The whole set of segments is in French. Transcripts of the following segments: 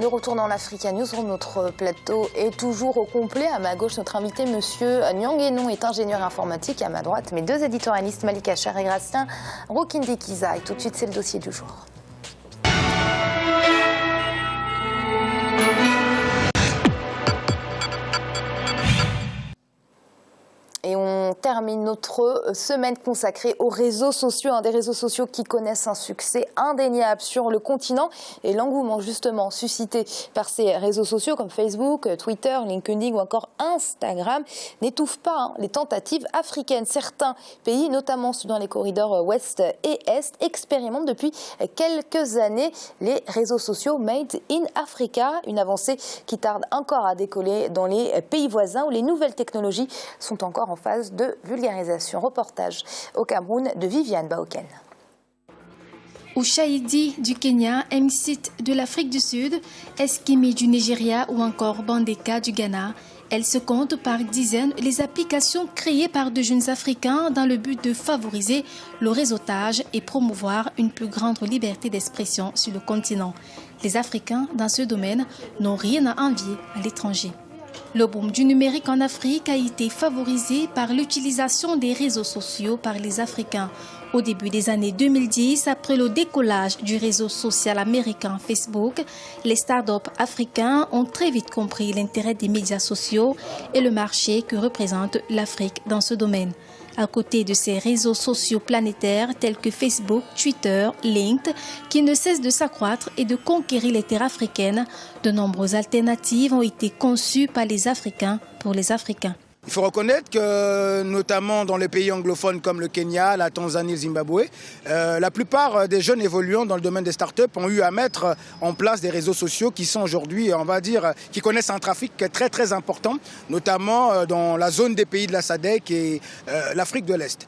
De retour dans l'Africa News, notre plateau est toujours au complet. À ma gauche, notre invité, monsieur Nyang Enon, est ingénieur informatique. Et à ma droite, mes deux éditorialistes, Malika Cher et Gracien Rokinde-Kiza. Et tout de suite, c'est le dossier du jour. Et on termine notre semaine consacrée aux réseaux sociaux, des réseaux sociaux qui connaissent un succès indéniable sur le continent. Et l'engouement justement suscité par ces réseaux sociaux comme Facebook, Twitter, LinkedIn ou encore Instagram n'étouffe pas les tentatives africaines. Certains pays, notamment dans les corridors ouest et est, expérimentent depuis quelques années les réseaux sociaux Made in Africa. Une avancée qui tarde encore à décoller dans les pays voisins où les nouvelles technologies sont encore en phase de vulgarisation. Reportage au Cameroun de Viviane Baoken. Ushahidi du Kenya, M-Sit de l'Afrique du Sud, Eskimi du Nigeria ou encore Bandeka du Ghana, elles se comptent par dizaines les applications créées par de jeunes Africains dans le but de favoriser le réseautage et promouvoir une plus grande liberté d'expression sur le continent. Les Africains, dans ce domaine, n'ont rien à envier à l'étranger. Le boom du numérique en Afrique a été favorisé par l'utilisation des réseaux sociaux par les Africains. Au début des années 2010, après le décollage du réseau social américain Facebook, les startups africains ont très vite compris l'intérêt des médias sociaux et le marché que représente l'Afrique dans ce domaine. À côté de ces réseaux sociaux planétaires tels que Facebook, Twitter, LinkedIn, qui ne cessent de s'accroître et de conquérir les terres africaines, de nombreuses alternatives ont été conçues par les Africains pour les Africains. Il faut reconnaître que, notamment dans les pays anglophones comme le Kenya, la Tanzanie, le Zimbabwe, la plupart des jeunes évoluant dans le domaine des startups ont eu à mettre en place des réseaux sociaux qui sont aujourd'hui, on va dire, qui connaissent un trafic très très important, notamment dans la zone des pays de la SADC et l'Afrique de l'Est.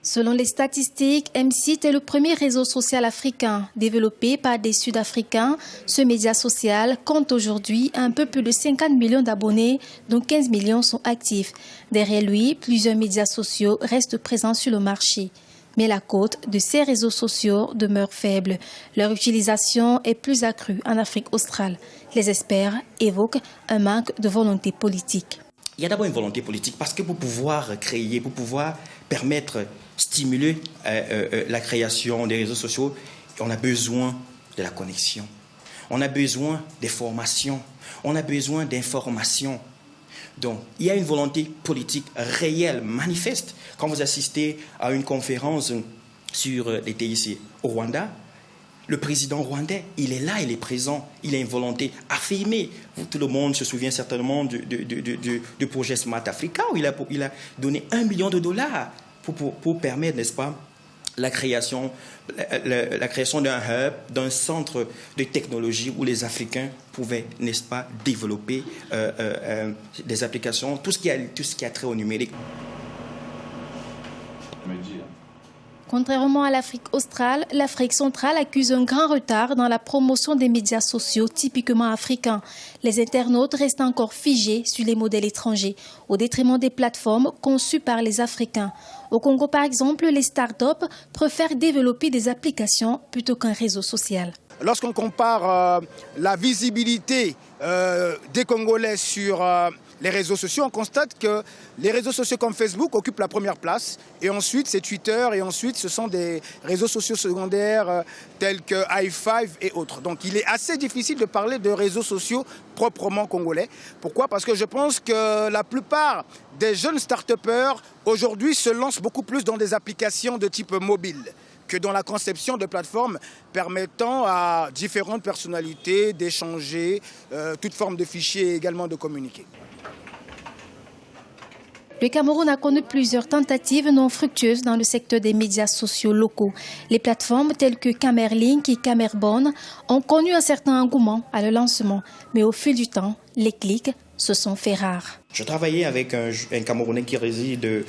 Selon les statistiques, M-Sit est le premier réseau social africain développé par des Sud-Africains. Ce média social compte aujourd'hui un peu plus de 50 millions d'abonnés, dont 15 millions sont actifs. Derrière lui, plusieurs médias sociaux restent présents sur le marché. Mais la cote de ces réseaux sociaux demeure faible. Leur utilisation est plus accrue en Afrique australe. Les experts évoquent un manque de volonté politique. Il y a d'abord une volonté politique parce que pour pouvoir créer, pour pouvoir permettre, stimuler la création des réseaux sociaux, on a besoin de la connexion, on a besoin des formations, on a besoin d'informations. Donc, il y a une volonté politique réelle, manifeste. Quand vous assistez à une conférence sur les TIC au Rwanda, le président rwandais, il est là, il est présent, il a une volonté affirmée. Tout le monde se souvient certainement du projet Smart Africa où il a donné $1 million pour permettre, n'est-ce pas, la création d'un hub, d'un centre de technologie où les Africains pouvaient, n'est-ce pas, développer des applications, tout ce qui a trait au numérique. Contrairement à l'Afrique australe, l'Afrique centrale accuse un grand retard dans la promotion des médias sociaux typiquement africains. Les internautes restent encore figés sur les modèles étrangers, au détriment des plateformes conçues par les Africains. Au Congo, par exemple, les startups préfèrent développer des applications plutôt qu'un réseau social. Lorsqu'on compare la visibilité des Congolais sur les réseaux sociaux, on constate que les réseaux sociaux comme Facebook occupent la première place. Et ensuite, c'est Twitter. Et ensuite, ce sont des réseaux sociaux secondaires tels que i5 et autres. Donc, il est assez difficile de parler de réseaux sociaux proprement congolais. Pourquoi ? Parce que je pense que la plupart des jeunes start-upers aujourd'hui se lancent beaucoup plus dans des applications de type mobile que dans la conception de plateformes permettant à différentes personnalités d'échanger toute forme de fichiers et également de communiquer. Le Cameroun a connu plusieurs tentatives non fructueuses dans le secteur des médias sociaux locaux. Les plateformes telles que Camerlink et Camerbone ont connu un certain engouement à leur lancement. Mais au fil du temps, les clics se sont fait rares. Je travaillais avec un Camerounais qui réside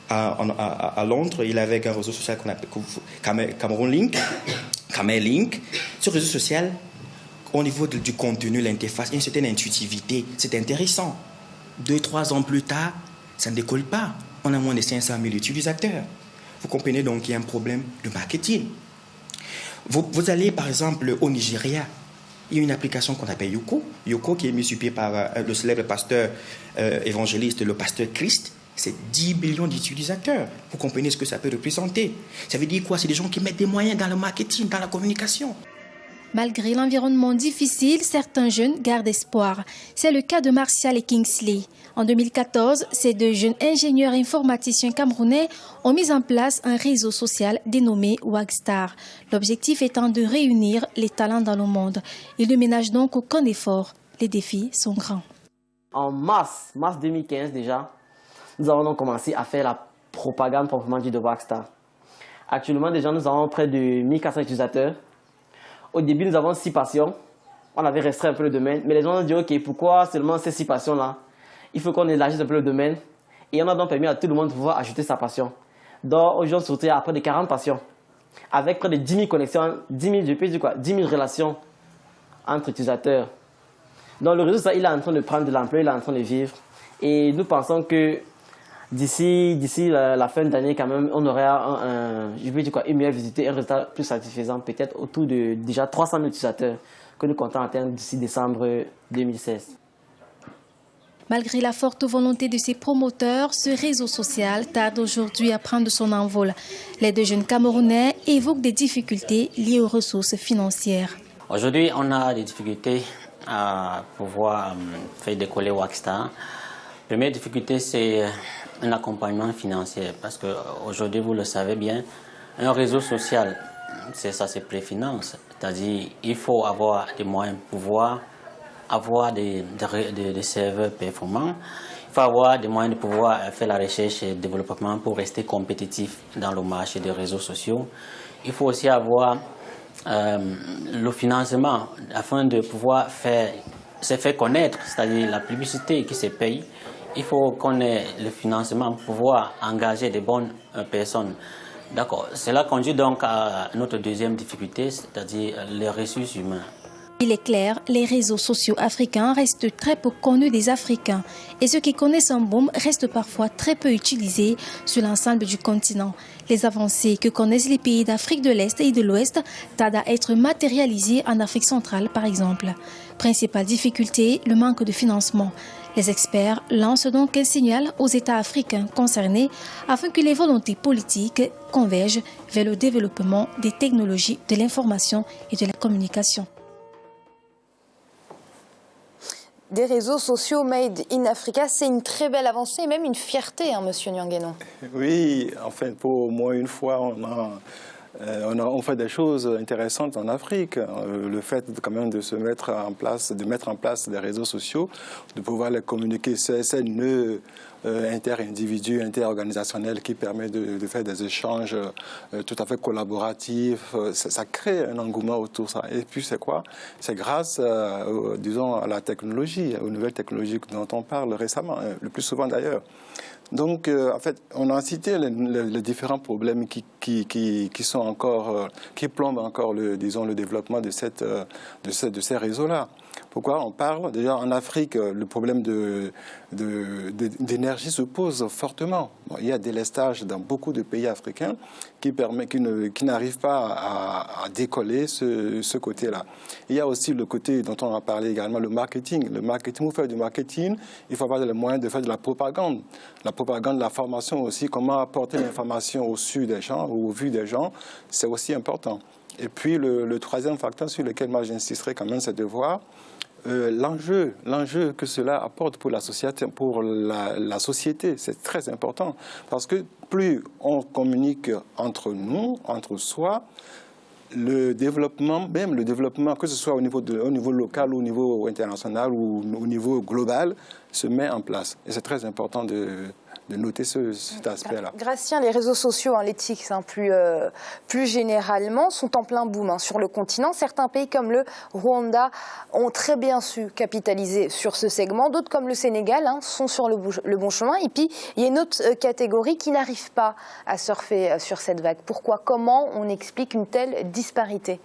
à Londres. Il avait un réseau social qu'on appelle Camerounlink, Camerlink. Ce réseau social, au niveau du contenu, l'interface, il y a une certaine intuitivité. C'est intéressant. 2-3 ans plus tard, ça ne décolle pas. On a moins de 500 000 utilisateurs. Vous comprenez donc qu'il y a un problème de marketing. Vous allez par exemple au Nigeria, il y a une application qu'on appelle Yoko. Yoko qui est mise sur pied par le célèbre pasteur évangéliste, le pasteur Christ. C'est 10 millions d'utilisateurs. Vous comprenez ce que ça peut représenter. Ça veut dire quoi? C'est des gens qui mettent des moyens dans le marketing, dans la communication. Malgré l'environnement difficile, certains jeunes gardent espoir. C'est le cas de Martial et Kingsley. En 2014, ces deux jeunes ingénieurs informaticiens camerounais ont mis en place un réseau social dénommé Wagstar. L'objectif étant de réunir les talents dans le monde. Ils ne ménagent donc aucun effort. Les défis sont grands. En mars 2015 déjà, nous avons donc commencé à faire la propagande proprement dite de Wagstar. Actuellement, déjà, nous avons près de 1400 utilisateurs. Au début, nous avons 6 passions. On avait restreint un peu le domaine. Mais les gens ont dit, OK, pourquoi seulement ces 6 passions-là? Il faut qu'on élargisse un peu le domaine. Et on a donc permis à tout le monde de pouvoir ajouter sa passion. Donc, aujourd'hui, on se retrouve à près de 40 passions. Avec près de 10 000 connexions, 10 000 relations entre utilisateurs. Donc, le réseau, ça, il est en train de prendre de l'ampleur, il est en train de vivre. Et nous pensons que d'ici la fin d'année, quand même, on aura une meilleure visite, un résultat plus satisfaisant, peut-être autour de déjà 300 000 utilisateurs que nous comptons atteindre d'ici décembre 2016. Malgré la forte volonté de ses promoteurs, ce réseau social tarde aujourd'hui à prendre son envol. Les deux jeunes Camerounais évoquent des difficultés liées aux ressources financières. Aujourd'hui, on a des difficultés à pouvoir faire décoller Wagstar. La première difficulté, c'est un accompagnement financier. Parce qu'aujourd'hui, vous le savez bien, un réseau social, c'est préfinance. C'est-à-dire qu'il faut avoir des moyens pour pouvoir avoir des serveurs performants. Il faut avoir des moyens de pouvoir faire la recherche et le développement pour rester compétitif dans le marché des réseaux sociaux. Il faut aussi avoir le financement afin de pouvoir se faire connaître, c'est-à-dire la publicité qui se paye. Il faut qu'on ait le financement pour pouvoir engager des bonnes personnes. D'accord. Cela conduit donc à notre deuxième difficulté, c'est-à-dire les ressources humaines. Il est clair, les réseaux sociaux africains restent très peu connus des Africains et ceux qui connaissent un boom restent parfois très peu utilisés sur l'ensemble du continent. Les avancées que connaissent les pays d'Afrique de l'Est et de l'Ouest tardent à être matérialisées en Afrique centrale, par exemple. Principale difficulté, le manque de financement. Les experts lancent donc un signal aux États africains concernés afin que les volontés politiques convergent vers le développement des technologies de l'information et de la communication. Des réseaux sociaux made in Africa, c'est une très belle avancée et même une fierté, hein, Monsieur Nyangeno. Oui, enfin, pour au moins une fois, on fait des choses intéressantes en Afrique. Le fait quand même de mettre en place des réseaux sociaux, de pouvoir les communiquer, c'est un nœud inter-individu, inter-organisationnel qui permet de faire des échanges tout à fait collaboratifs. Ça crée un engouement autour de ça. Et puis c'est quoi? C'est grâce, disons, à la technologie, aux nouvelles technologies dont on parle récemment, le plus souvent d'ailleurs. Donc, en fait, on a cité les différents problèmes qui sont encore, qui plombent encore, le développement de ces réseaux-là. Pourquoi on parle? Déjà, en Afrique, le problème d'énergie se pose fortement. Bon, il y a des délestage dans beaucoup de pays africains qui n'arrivent pas à décoller ce côté-là. Il y a aussi le côté dont on a parlé également, le marketing. Le marketing, pour faire du marketing, il faut avoir les moyens de faire de la propagande. La propagande, la formation aussi, comment apporter l'information au su des gens ou au vu des gens, c'est aussi important. Et puis le troisième facteur sur lequel moi j'insisterai quand même, c'est de voir l'enjeu que cela apporte pour la société, c'est très important. Parce que plus on communique entre nous, entre soi, le développement, que ce soit au niveau local, au niveau international ou au niveau global, se met en place. Et c'est très important de noter cet aspect-là. Gratien, les réseaux sociaux, les TIC, plus généralement, sont en plein boom sur le continent. Certains pays comme le Rwanda ont très bien su capitaliser sur ce segment. D'autres comme le Sénégal sont sur le bon chemin. Et puis, il y a une autre catégorie qui n'arrive pas à surfer sur cette vague. Pourquoi? Comment on explique une telle disparité?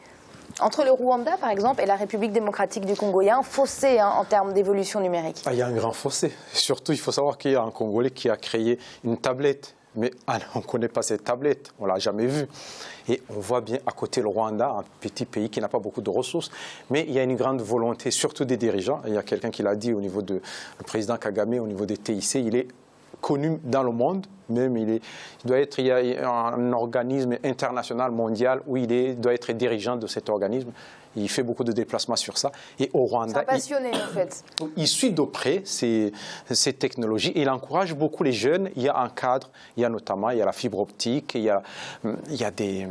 Entre le Rwanda, par exemple, et la République démocratique du Congo, il y a un fossé en termes d'évolution numérique. Il y a un grand fossé. Surtout, il faut savoir qu'il y a un Congolais qui a créé une tablette mais on ne connaît pas cette tablette, on ne l'a jamais vue. Et on voit bien à côté le Rwanda, un petit pays qui n'a pas beaucoup de ressources, mais il y a une grande volonté, surtout des dirigeants. Il y a quelqu'un qui l'a dit au niveau du président Kagame, au niveau des TIC, il est connu dans le monde, même il y a un organisme international, mondial, où il doit être dirigeant de cet organisme. Il fait beaucoup de déplacements sur ça. Et au Rwanda, c'est un passionné en fait. Il suit de près ces technologies et il encourage beaucoup les jeunes. Il y a un cadre, il y a la fibre optique, il y a des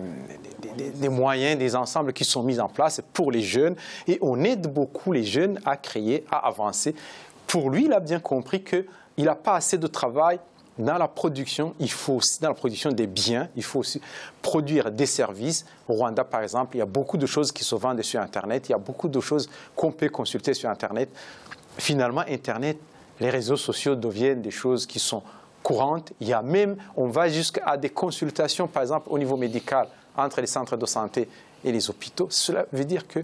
moyens, des ensembles qui sont mis en place pour les jeunes. Et on aide beaucoup les jeunes à créer, à avancer. Pour lui, il a bien compris qu'il n'a pas assez de travail dans la production. Il faut aussi, dans la production des biens, il faut aussi produire des services. Au Rwanda, par exemple, il y a beaucoup de choses qui se vendent sur Internet. Il y a beaucoup de choses qu'on peut consulter sur Internet. Finalement, Internet, les réseaux sociaux deviennent des choses qui sont courantes. Il y a même, on va jusqu'à des consultations, par exemple, au niveau médical, entre les centres de santé et les hôpitaux. Cela veut dire que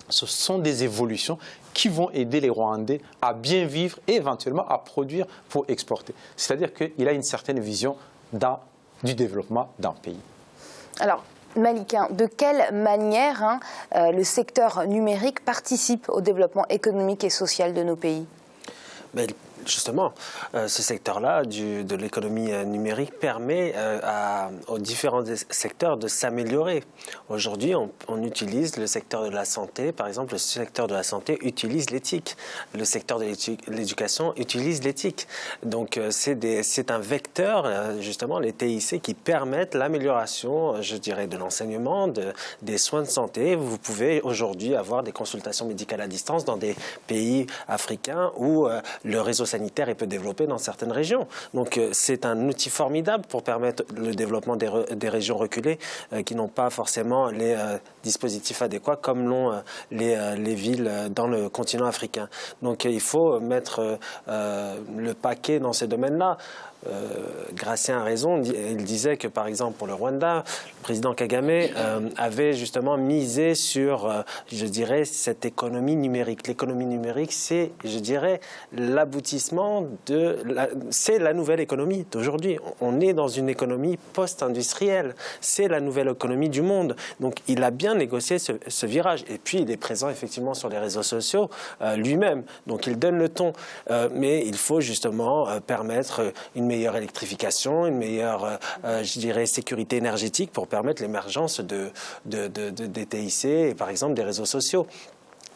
ce sont des évolutions qui vont aider les Rwandais à bien vivre et éventuellement à produire pour exporter. C'est-à-dire qu'il a une certaine vision du développement d'un pays. Alors, Malika, de quelle manière le secteur numérique participe au développement économique et social de nos pays ? Justement, ce secteur-là de l'économie numérique permet aux différents secteurs de s'améliorer. Aujourd'hui, on utilise le secteur de la santé, par exemple, le secteur de la santé utilise l'éthique. Le secteur de l'éducation utilise l'éthique. Donc, c'est un vecteur, justement, les TIC, qui permettent l'amélioration, je dirais, de l'enseignement, des soins de santé. Vous pouvez aujourd'hui avoir des consultations médicales à distance dans des pays africains où le réseau sanitaire est peu développé dans certaines régions. Donc c'est un outil formidable pour permettre le développement des régions reculées qui n'ont pas forcément les dispositifs adéquats comme l'ont les villes dans le continent africain. Donc il faut mettre le paquet dans ces domaines-là. Gracien a raison, il disait que par exemple pour le Rwanda, le président Kagame avait justement misé sur, je dirais, cette économie numérique. L'économie numérique, c'est, je dirais, l'aboutissement c'est la nouvelle économie d'aujourd'hui. On est dans une économie post-industrielle, c'est la nouvelle économie du monde. Donc il a bien négocié ce virage. Et puis il est présent effectivement sur les réseaux sociaux lui-même. Donc il donne le ton. Mais il faut justement permettre une meilleure électrification, une meilleure, je dirais, sécurité énergétique pour permettre l'émergence des TIC et par exemple des réseaux sociaux.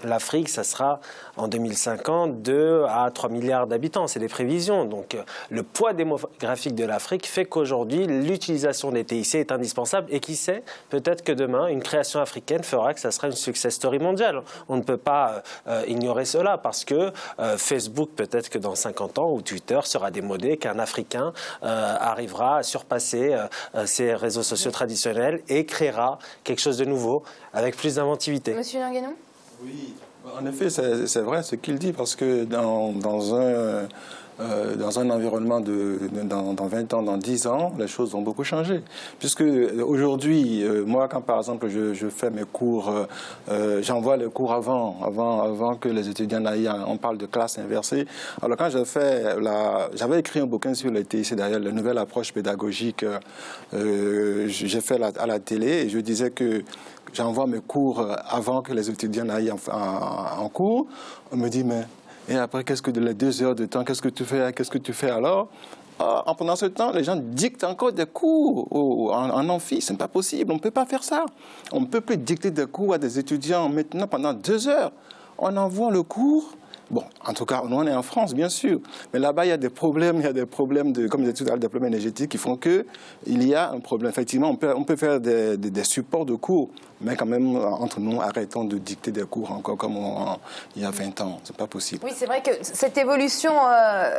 L'Afrique, ça sera en 2050 2 à 3 milliards d'habitants, c'est des prévisions. Donc le poids démographique de l'Afrique fait qu'aujourd'hui l'utilisation des TIC est indispensable et qui sait, peut-être que demain une création africaine fera que ça sera une success story mondiale. On ne peut pas ignorer cela parce que Facebook, peut-être que dans 50 ans ou Twitter sera démodé, qu'un Africain arrivera à surpasser ces réseaux sociaux traditionnels et créera quelque chose de nouveau avec plus d'inventivité. Monsieur Languenon ? Oui, en effet, c'est vrai ce qu'il dit, parce que dans un environnement dans 20 ans, dans 10 ans, les choses vont beaucoup changer. Puisque aujourd'hui, moi, quand par exemple je fais mes cours, j'envoie les cours avant que les étudiants n'aillent, on parle de classe inversée. Alors quand j'avais écrit un bouquin sur les TIC, d'ailleurs, la nouvelle approche pédagogique, j'ai fait à la télé, et je disais que j'envoie mes cours avant que les étudiants n'aillent en cours. On me dit, mais et après, qu'est-ce que de les 2 heures de temps, qu'est-ce que tu fais alors? Pendant ce temps, les gens dictent encore des cours en amphi. Ce n'est pas possible, on ne peut pas faire ça. On ne peut plus dicter des cours à des étudiants maintenant pendant 2 heures. On envoie le cours. Bon, en tout cas, nous, on est en France, bien sûr. Mais là-bas, il y a des problèmes, comme j'ai dit tout à l'heure, des problèmes énergétiques qui font qu'il y a un problème. Effectivement, on peut faire des supports de cours, mais quand même, entre nous, arrêtons de dicter des cours encore comme il y a 20 ans. C'est pas possible. Oui, c'est vrai que cette évolution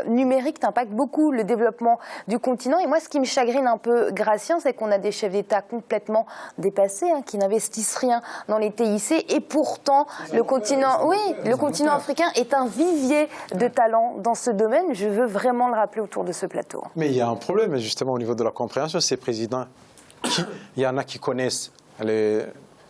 numérique impacte beaucoup le développement du continent. Et moi, ce qui me chagrine un peu, Gracien, c'est qu'on a des chefs d'État complètement dépassés, qui n'investissent rien dans les TIC. Et pourtant, le continent africain est un vivier de talent dans ce domaine. Je veux vraiment le rappeler autour de ce plateau. Mais il y a un problème, justement, au niveau de la compréhension. Ces présidents, il y en a qui connaissent les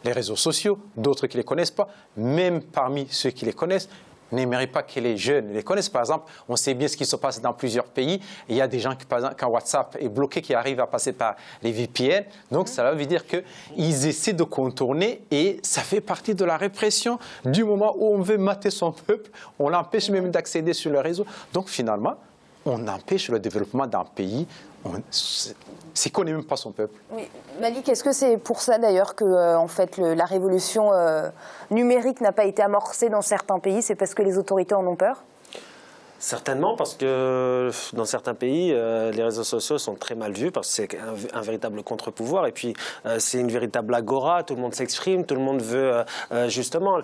réseaux sociaux, d'autres qui ne les connaissent pas. Même parmi ceux qui les connaissent, n'aimerait pas que les jeunes les connaissent. Par exemple, on sait bien ce qui se passe dans plusieurs pays. Il y a des gens qui, par exemple, quand WhatsApp est bloqué, qui arrivent à passer par les VPN. Donc, ça veut dire qu'ils essaient de contourner et ça fait partie de la répression. Du moment où on veut mater son peuple, on l'empêche même d'accéder sur le réseau. Donc, finalement, on empêche le développement d'un pays. C'est qu'on n'est même pas son peuple. Oui. Malik, est-ce que c'est pour ça d'ailleurs que en fait, la révolution numérique n'a pas été amorcée dans certains pays? C'est parce que les autorités en ont peur? Certainement, parce que dans certains pays, les réseaux sociaux sont très mal vus, parce que c'est un véritable contre-pouvoir. Et puis, c'est une véritable agora, tout le monde s'exprime, tout le monde veut, justement...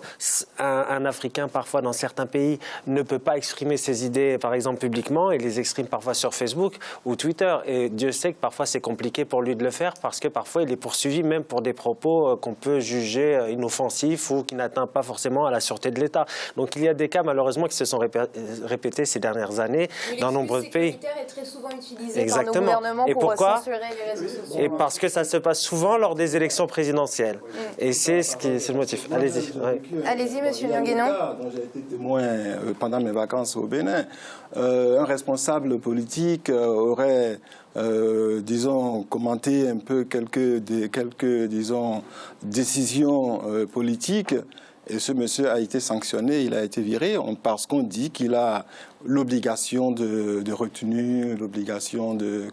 Un Africain, parfois, dans certains pays, ne peut pas exprimer ses idées, par exemple, publiquement, il les exprime parfois sur Facebook ou Twitter. Et Dieu sait que parfois, c'est compliqué pour lui de le faire, parce que parfois, il est poursuivi même pour des propos qu'on peut juger inoffensifs ou qui n'atteignent pas forcément à la sûreté de l'État. Donc, il y a des cas, malheureusement, qui se sont répétés ces dernières années dans nombreux pays. Est très souvent utilisé Exactement. par nos gouvernements et pour pourquoi censurer les réseaux sociaux. Et parce que ça se passe souvent lors des élections présidentielles. Et c'est le motif. Allez-y. Ouais. Allez-y, monsieur Nyonguenon. J'ai été témoin pendant mes vacances au Bénin. Un responsable politique aurait, disons, commenté un peu quelques disons, décisions politiques. Et ce monsieur a été sanctionné, il a été viré parce qu'on dit qu'il a l'obligation de retenue, l'obligation de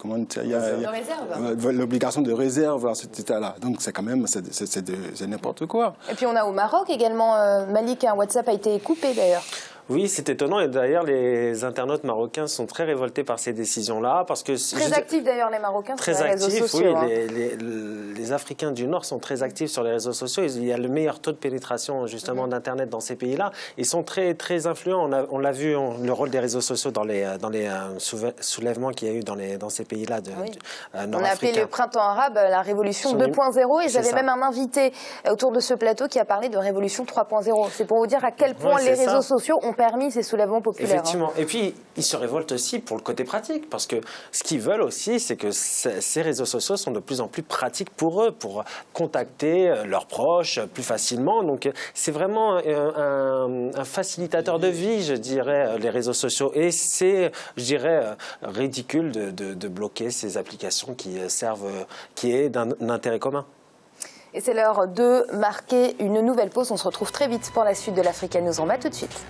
l'obligation de réserve à cet état-là. Donc c'est quand même c'est n'importe quoi. Et puis on a au Maroc également, Malik, un WhatsApp a été coupé d'ailleurs. Oui, c'est étonnant. Et d'ailleurs, les internautes marocains sont très révoltés par ces décisions-là. Parce que très actifs d'ailleurs, les Marocains sur les réseaux sociaux. Oui, les Africains du Nord sont très actifs sur les réseaux sociaux. Il y a le meilleur taux de pénétration justement d'Internet dans ces pays-là. Ils sont très, très influents. On l'a vu, le rôle des réseaux sociaux dans les soulèvements qu'il y a eu dans ces pays-là nord-africains. On a appelé le printemps arabe la révolution 2.0 et j'avais même un invité autour de ce plateau qui a parlé de révolution 3.0. C'est pour vous dire à quel point les réseaux sociaux ont permis ces soulèvements populaires. Effectivement. Et puis, ils se révoltent aussi pour le côté pratique, parce que ce qu'ils veulent aussi, c'est que ces réseaux sociaux sont de plus en plus pratiques pour eux, pour contacter leurs proches plus facilement. Donc, c'est vraiment un facilitateur de vie, je dirais, les réseaux sociaux. Et c'est, je dirais, ridicule de bloquer ces applications qui est d'un intérêt commun. Et c'est l'heure de marquer une nouvelle pause. On se retrouve très vite pour la suite de l'Africa News. On va tout de suite.